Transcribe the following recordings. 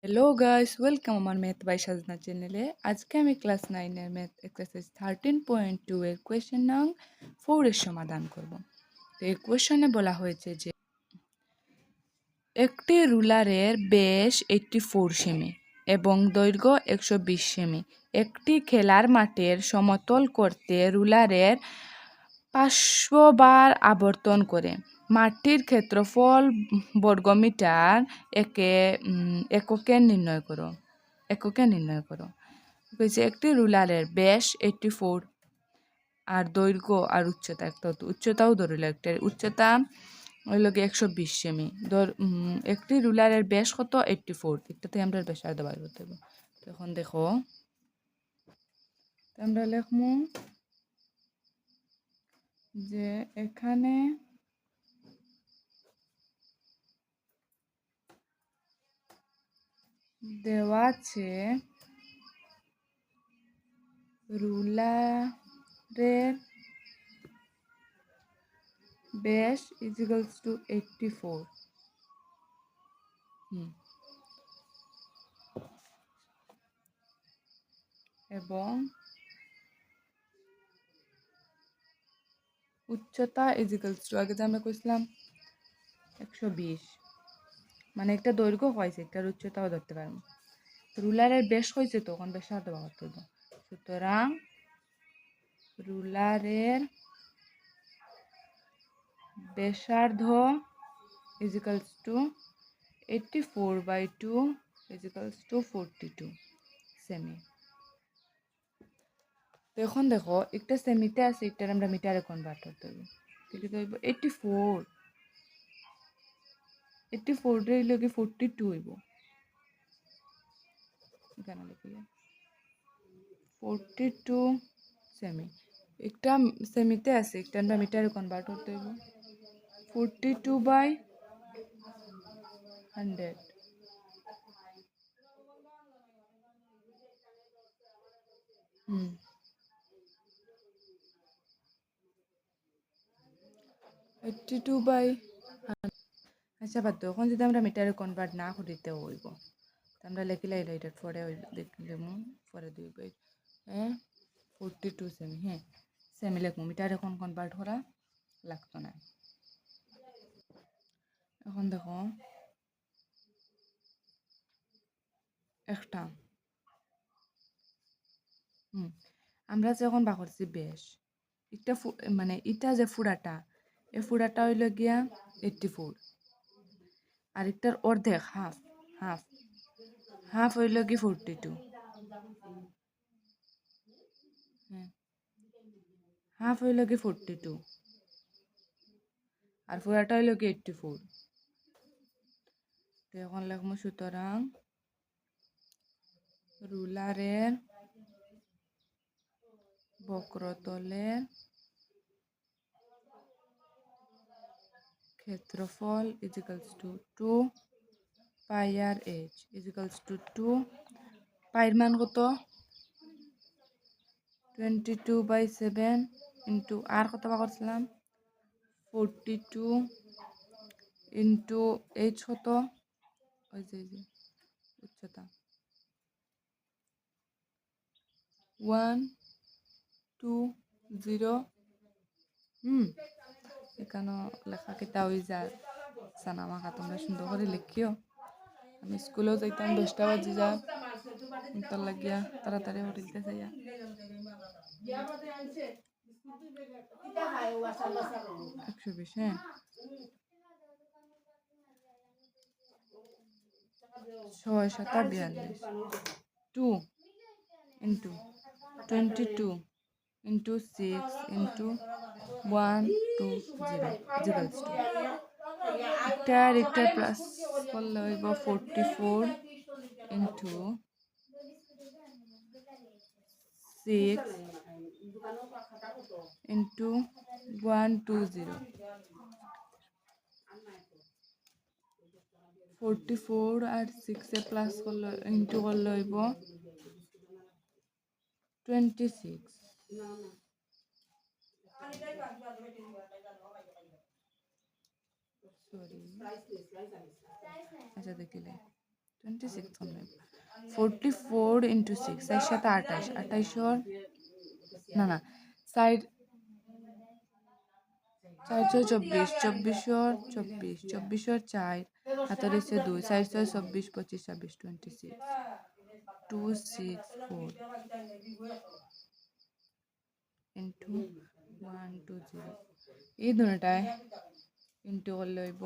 Hello guys, welcome আমার math by সাজনা চ্যানেলে। আজকে আমি ক্লাস 9-এর ম্যাথ এক্সারসাইজ 13.2 এর কোয়েশ্চেন নং 4 এর সমাধান করব। তো এই কোয়েশ্চনে বলা হয়েছে যে একটি রুলারের ব্যাস 84 সেমি এবং দৈর্ঘ্য 120 সেমি একটি খেলার মাঠের সমতল করতে রুলারের 500 বার আবর্তন করে মাঠটির ক্ষেত্রফল বর্গমিটার এককে নির্ণয় করো। বলছে একটি রুলারের ব্যাস 84 আর দৈর্ঘ্য আর উচ্চতা উচ্চতাও ধরিল, একটা উচ্চতা হইল গিয়ে 120 সেমি। একটি রুলারের ব্যাস কত 84, একটাতে আমরা ব্যাসার্ধ বার করতে হবে। এখন দেখো আমরা লিখমু যে এখানে দেওয়া আছে রুলারের ব্যাস ইজিক্যালস টু 84 এবং উচ্চতা ইজিক্যালস টু, আগে যে আমরা কইছিলাম 120, মানে একটা দৈর্ঘ্য হয়েছে, একটার উচ্চতাও ধরতে পারবো। রুলারের ব্যাস হয়েছে, তখন ব্যাসার্ধ ব্যবহার করবো। সুতরাং রুলারের ব্যাসার্ধ ইজিক্যালস টু 84/2 ইজিক্যালস টু 42 সেমি। তো এখন দেখো একটা সেমিতে আছে, একটার আমরা মিটারে কনভার্ট করতে হবে। 84 হইল কি 42 হইব, এখানে লিখলে 42 সেমি। একটা সেমিতে আছে, একটা আমরা মিটারে কনভার্ট করতে হইব। 42/100 82/100। আচ্ছা বাদ দাও, এখন যদি আমরা মিটারে কনভার্ট না করিতে হইব, আমরা লিখিলে এটার পরে লিখলাম পরে 42 সেমি। সেমি লিখবো, মিটার এখন কনভার্ট করা লাগতো না। এখন দেখো একটা আমরা যখন বা করছি ব্যাস, এটা মানে এটা যে ফুড়াটা, এই ফুড়াটা হইল গিয়া 84, আর একটার অর্ধেক হাফ হাফ হাফ হইল কি 42। হাফ হইল কি 42 আর ফুড়াটা হইল কি 84। তো এখন লিখবো সুতরাং রুলারের বক্রতলের ক্ষেত্রফল ইজিক্যালস টু 2 পাই আর এইচ ইজিক্যালস টু 2 পাইর মান কত 22/7 ইন্টু আর কত বা করছিলাম 42 ইন্টু এইচ কত, ওই যে উচ্চতা 120। এখানে লেখা কিতা হয়ে যায় সানা মাখা, তোমরা সুন্দর করে লিখিও। আমি স্কুলেও যাইতাম 10টা বাজে যা, তার লাগিয়া তাড়াতাড়ি হরিতে যাইয়া 120। 6×7=42 2 into 22 into 6 into 120 equals to একটা প্লাস করলে হইব 44 ইন্টু 6 ইন্টু 120 44 আর 6 প্লাস করলে ইন্টু করলে হইব 26। সরি, আচ্ছা দেখিলে 26 হবে 44 ইন্টু 6 এর সাথে 28 28 না না সাইড 424 24 24 4 হাতের হচ্ছে 2 4 4 24 25 26 26 264 ইন্টু 120 এই দুটায় ইন্টু করলে হইব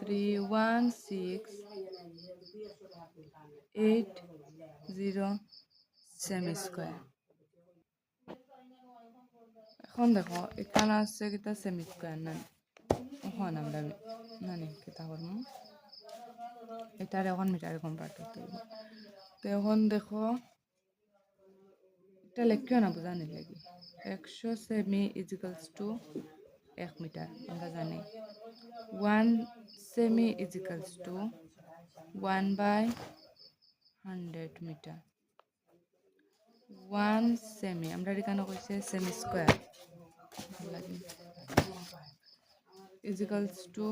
31680 সেমি স্কোয়ার। এখন দেখো এখানে আছে কিতা সেমি স্কোয়ার না এখন আমরা নানি কিতা করবো এটার এখন মিটারে কনভার্ট করতে হইব। তো এখন দেখো এটা লেখিও না বোঝানি লাগি 100 সেমি ইজিক্যালস টু 1 মিটার আমরা জানি 1 সেমি ইজিক্যালস টু 1/100 মিটার 1 সেমি আমরা এখানে কইছে সেমি square equals to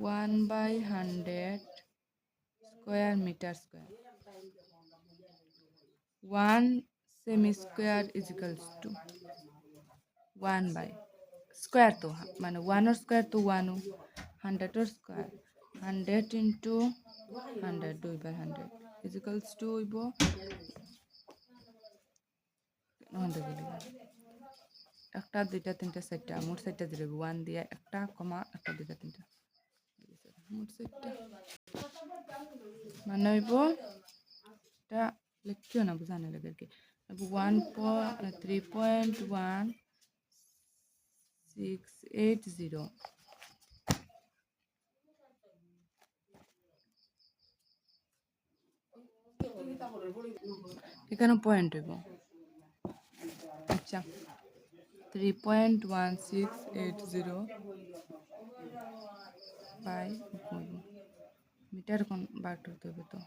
1/100 square metre square 1 সেমি square equals to 1 by square তো মানে 1 স্কোয়ার তো 1 100 স্কোয়ার 100 ইন্টু 100 2/100 ইজিক্যালস টু হইব একটা দুইটা তিনটা চারটা মোট চারটা দিলে 1 দিয়ে একটা কমা একটা দুইটা তিনটা মোট চারটা মানে হইব এটা লেখিও না বোঝানো লাগে আর কি 3.1680 এখানে পয়েন্ট হইব আচ্ছা 3.1680 বাই মিটার কনভার্ট করতে হবে তো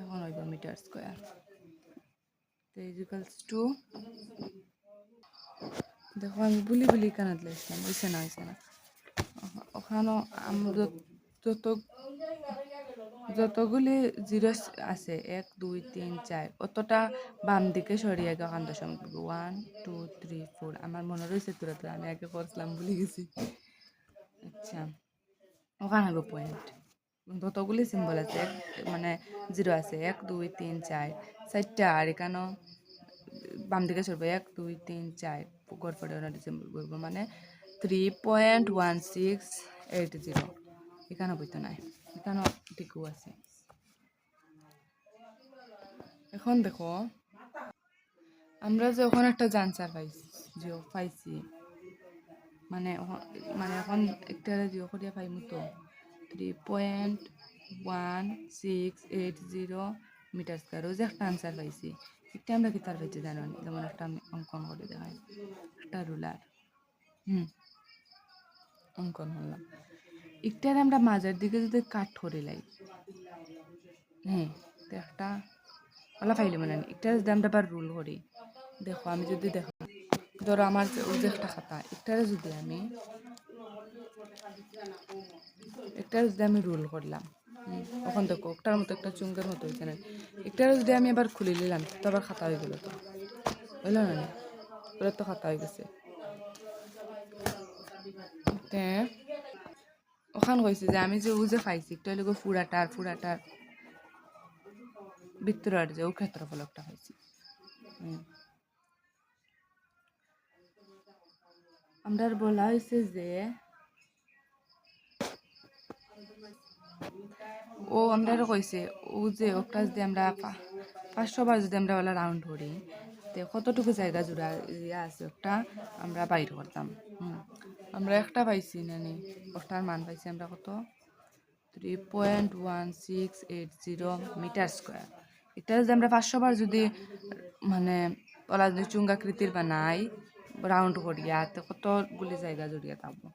এখন হইব মিটার স্কোয়ার তো ইজিক্যালস টু দেখো আমি বুলি বুলি কানাত লাইছিলাম বুঝছে না হয়েছে না ওখানে আমরা যতগুলি জিরো আছে 1 2 3 4 অতটা বাম দিকে সরিয়ে আগে ওখান দশমিক 1 2 3 4 আমার মনে রয়েছে তোরা তো আমি আগে করছিলাম ভুলে গেছি আচ্ছা ওখানে হবে পয়েন্ট যতগুলি সিম্বল আছে মানে জিরো আছে 1 2 3 4 চারটা আর এখানেও বাম দিকে সরবে 1 2 3 4 গড় পড়ে ওরা সিম্বল করবো মানে 3.1680 এখানেও বইতে নাই এখানেও ঠিকও আছে। এখন দেখো আমরা যে ওখানে একটা জানসার পাইছি মানে মানে এখন একটা জিও করিয়া পাইমু তো 3.1680 মিটার স্কোয়ার ও যে একটা আনসার পাইছি একটা আমরা কি তার পাইছি জানো যেমন একটা আমি অঙ্কন করে দেখাই একটা রুলার অঙ্কন করলাম একটার আমরা মাঝের দিকে যদি কাট করে লাই হ্যাঁ তো একটা ওলা পাইলে মানে একটা যদি আমরা আবার রুল করি দেখো আমি যদি দেখো ধরো আমার ওই যে একটা খাতা একটারে যদি আমি রোল করলাম ওখান দেখো একটার মতো একটা চুঙ্গের মতো হয়েছে না একটারে যদি আমি আবার খুলে নিলাম তো আবার খাতা হয়ে গেল তো বুঝল না ওরা তো খাতা হয়ে গেছে ওখান কইছে যে আমি যে ও যে পাইছি একটা লোক ফুরাটার ভিতরের যে ও ক্ষেত্রফল একটা পাইছি আমরা বলা হয়েছে যে ও আমরা কইছে ও যে ওটা যদি আমরা 500 বার যদি আমরা ওলা রাউন্ড করি তো কতটুকু জায়গা জুড়া ইয়া আছে একটা আমরা বাইর করতাম আমরা একটা পাইছি নানি ওটার মান পাইছি আমরা কত 3.1680 মিটার স্কোয়ার এটা যদি আমরা 500 বার যদি মানে ওলা যদি চুঙ্গাকৃতির বানাই রাউন্ড করিয়া তো কতগুলি জায়গা জুড়িয়া থাকবো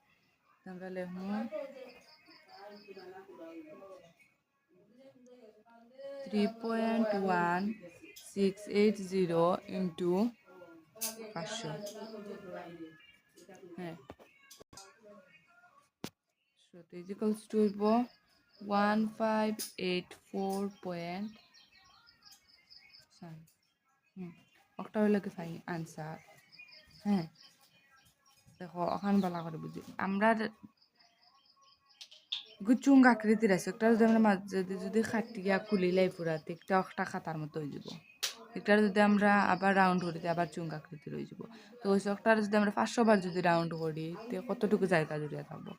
আমরা লেখমু 3.1680 ইন্টু 500 হ্যাঁ ইজিক্যালস টু হইব 1584 একটা হইল কি ফাইন আনসার। হ্যাঁ, দেখো ওখান ভালো করে বুঝি আমরা চুং আকৃতির আছে একটা যদি আমরা মাঝে যদি খাটিয়া খুলিলাই পুরা একটা একটা খাতার মতো হয়ে যাব। এটার যদি আমরা আবার রাউন্ড করি আবার চুং আকৃতির হয়ে যাব। তো ওই চকটার যদি আমরা 500 বার যদি রাউন্ড করি তো কতটুকু জায়গা জুড়িয়ে থাকবো,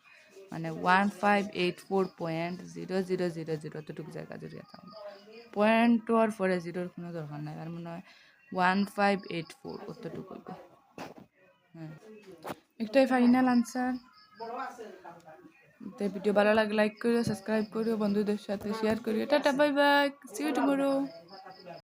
মানে 1584.0000 অতটুকু জায়গা জুড়িয়ে থাকবো। পয়েন্ট আর পরে জিরোর কোনো দরকার নাই, আর মনে হয় 1584 অতটুকু হইব। হ্যাঁ, একটাই ফাইনাল আনসার। তো ভিডিও ভালো লাগে লাইক করিও, সাবস্ক্রাইব করিও, বন্ধুদের সাথে শেয়ার করিও। Tata bye bye, see you tomorrow.